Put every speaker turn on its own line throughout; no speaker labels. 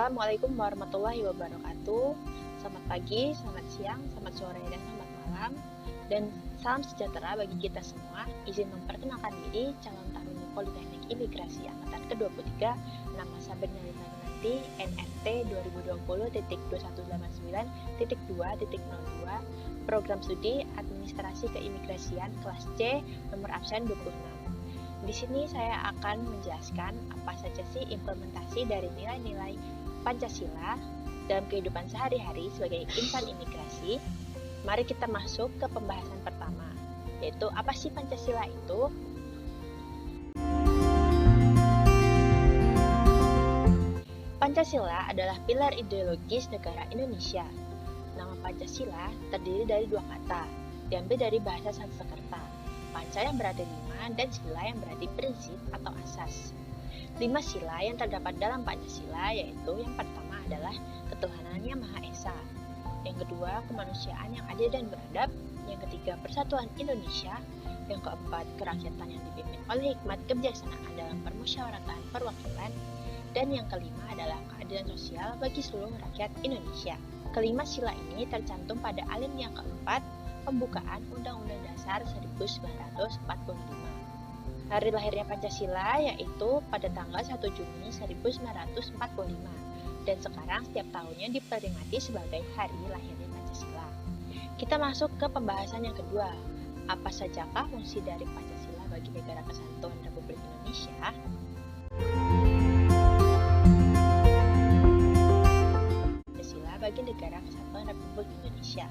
Assalamualaikum warahmatullahi wabarakatuh. Selamat pagi, selamat siang, selamat sore, dan selamat malam. Dan salam sejahtera bagi kita semua. Izin memperkenalkan diri, calon taruni Politeknik Imigrasi Angkatan ke-23, nama Sabrina Nanti, NRT 2020.2189.2.02, Program Studi Administrasi Keimigrasian kelas C, nomor absen 26. Di sini saya akan menjelaskan apa saja sih implementasi dari nilai-nilai Pancasila dalam kehidupan sehari-hari sebagai insan imigrasi. Mari kita masuk ke pembahasan pertama, yaitu apa sih Pancasila itu? Pancasila adalah pilar ideologis negara Indonesia. Nama Pancasila terdiri dari dua kata, diambil dari bahasa Sanskerta. Panca yang berarti lima dan sila yang berarti prinsip atau asas. 5 sila yang terdapat dalam Pancasila yaitu yang pertama adalah ketuhanan yang Maha Esa, yang kedua kemanusiaan yang adil dan beradab, yang ketiga persatuan Indonesia, yang keempat kerakyatan yang dipimpin oleh hikmat kebijaksanaan dalam permusyawaratan perwakilan, dan yang kelima adalah keadilan sosial bagi seluruh rakyat Indonesia. Kelima sila ini tercantum pada alinea keempat pembukaan Undang-Undang Dasar 1945. Hari lahirnya Pancasila yaitu pada tanggal 1 Juni 1945 dan sekarang setiap tahunnya diperingati sebagai Hari Lahirnya Pancasila. Kita masuk ke pembahasan yang kedua. Apa sajakah fungsi dari Pancasila bagi Negara Kesatuan Republik Indonesia? Pancasila bagi Negara Kesatuan Republik Indonesia.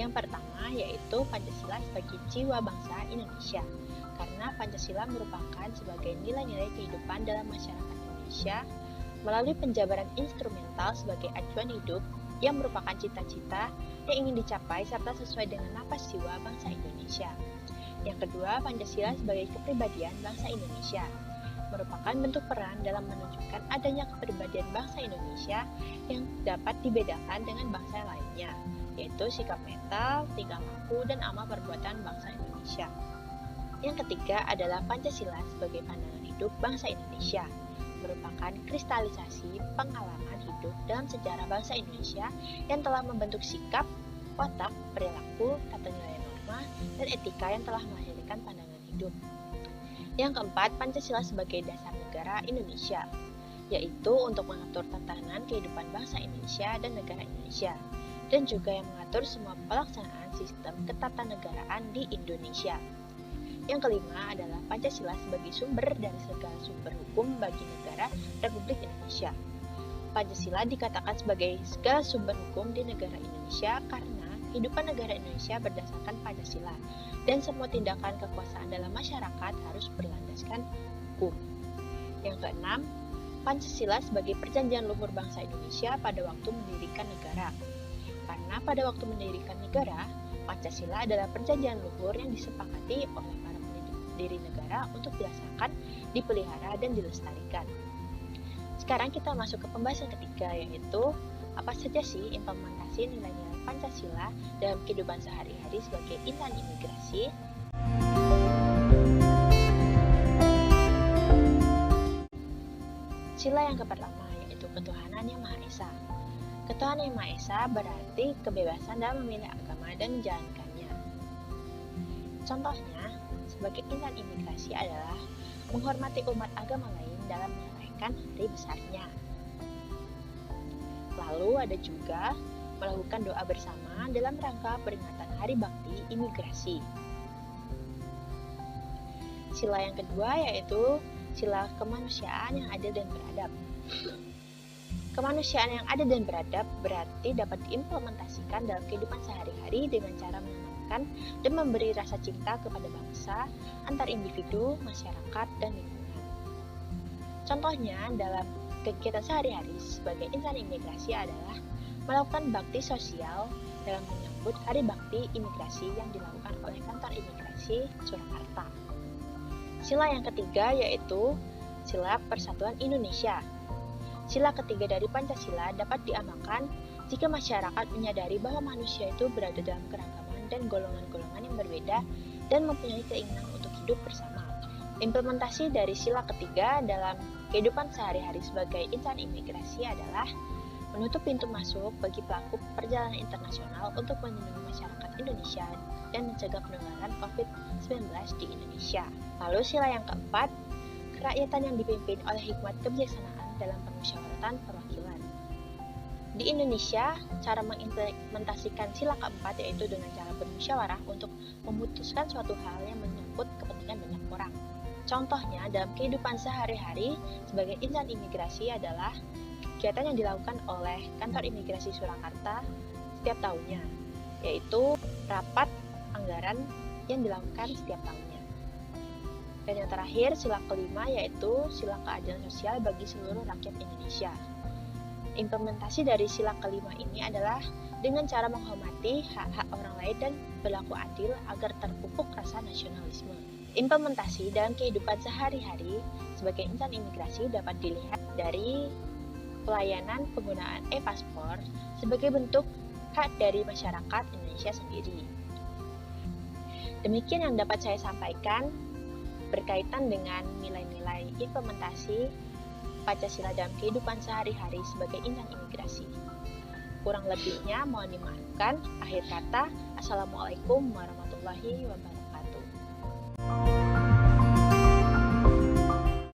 Yang pertama yaitu Pancasila sebagai jiwa bangsa Indonesia, karena Pancasila merupakan sebagai nilai-nilai kehidupan dalam masyarakat Indonesia melalui penjabaran instrumental sebagai acuan hidup yang merupakan cita-cita yang ingin dicapai serta sesuai dengan napas jiwa bangsa Indonesia. Yang kedua, Pancasila sebagai kepribadian bangsa Indonesia merupakan bentuk peran dalam menunjukkan adanya kepribadian bangsa Indonesia yang dapat dibedakan dengan bangsa lainnya, yaitu sikap mental, tingkah laku, dan amal perbuatan bangsa Indonesia. Yang ketiga adalah Pancasila sebagai pandangan hidup bangsa Indonesia, merupakan kristalisasi pengalaman hidup dalam sejarah bangsa Indonesia yang telah membentuk sikap, watak, perilaku, tata nilai norma, dan etika yang telah melahirkan pandangan hidup. Yang keempat, Pancasila sebagai dasar negara Indonesia, yaitu untuk mengatur tatanan kehidupan bangsa Indonesia dan negara Indonesia, dan juga yang mengatur semua pelaksanaan sistem ketatanegaraan di Indonesia. Yang kelima adalah Pancasila sebagai sumber dari segala sumber hukum bagi negara Republik Indonesia. Pancasila dikatakan sebagai segala sumber hukum di negara Indonesia karena kehidupan negara Indonesia berdasarkan Pancasila dan semua tindakan kekuasaan dalam masyarakat harus berlandaskan hukum. Yang keenam, Pancasila sebagai perjanjian luhur bangsa Indonesia pada waktu mendirikan negara. Karena pada waktu mendirikan negara, Pancasila adalah perjanjian luhur yang disepakati oleh para pendiri negara untuk dilaksanakan, dipelihara, dan dilestarikan. Sekarang kita masuk ke pembahasan ketiga, yaitu apa saja sih implementasi nilai-nilai Pancasila dalam kehidupan sehari-hari sebagai insan imigrasi. Sila yang pertama yaitu ketuhanan yang Maha Esa. Ketuhanan yang Maha Esa berarti kebebasan dalam memilih agama dan menjalankannya. Contohnya, sebagai insan imigrasi adalah menghormati umat agama lain dalam merayakan hari besarnya. Lalu ada juga melakukan doa bersama dalam rangka peringatan Hari Bakti Imigrasi. Sila yang kedua yaitu sila kemanusiaan yang adil dan beradab. Kemanusiaan yang adil dan beradab berarti dapat diimplementasikan dalam kehidupan sehari-hari dengan cara menanamkan dan memberi rasa cinta kepada bangsa, antar individu, masyarakat, dan lingkungan. Contohnya dalam kegiatan sehari-hari sebagai insan imigrasi adalah melakukan bakti sosial dalam menyambut Hari Bakti Imigrasi yang dilakukan oleh kantor imigrasi Surakarta. Sila yang ketiga yaitu sila Persatuan Indonesia. Sila ketiga dari Pancasila dapat diamalkan jika masyarakat menyadari bahwa manusia itu berada dalam keragaman dan golongan-golongan yang berbeda dan mempunyai keinginan untuk hidup bersama, Implementasi dari sila ketiga dalam kehidupan sehari-hari sebagai insan imigrasi adalah menutup pintu masuk bagi pelaku perjalanan internasional untuk melindungi masyarakat Indonesia dan mencegah penularan COVID-19 di Indonesia. Lalu sila yang keempat, kerakyatan yang dipimpin oleh hikmat kebijaksanaan dalam permusyawaratan perwakilan. Di Indonesia, cara mengimplementasikan sila keempat yaitu dengan cara bermusyawarah untuk memutuskan suatu hal yang menyangkut kepentingan banyak orang. Contohnya, dalam kehidupan sehari-hari sebagai insan imigrasi adalah kegiatan yang dilakukan oleh Kantor Imigrasi Surakarta setiap tahunnya, yaitu rapat anggaran yang dilakukan setiap tahunnya. Dan yang terakhir, sila kelima yaitu sila keadilan sosial bagi seluruh rakyat Indonesia. Implementasi dari sila kelima ini adalah dengan cara menghormati hak-hak orang lain dan berlaku adil agar terpupuk rasa nasionalisme. Implementasi dalam kehidupan sehari-hari sebagai insan imigrasi dapat dilihat dari pelayanan penggunaan e-paspor sebagai bentuk hak dari masyarakat Indonesia sendiri. Demikian yang dapat saya sampaikan berkaitan dengan nilai-nilai implementasi Pancasila dalam kehidupan sehari-hari sebagai insan imigrasi. Kurang lebihnya mohon dimaafkan. Akhir kata, Assalamualaikum warahmatullahi wabarakatuh.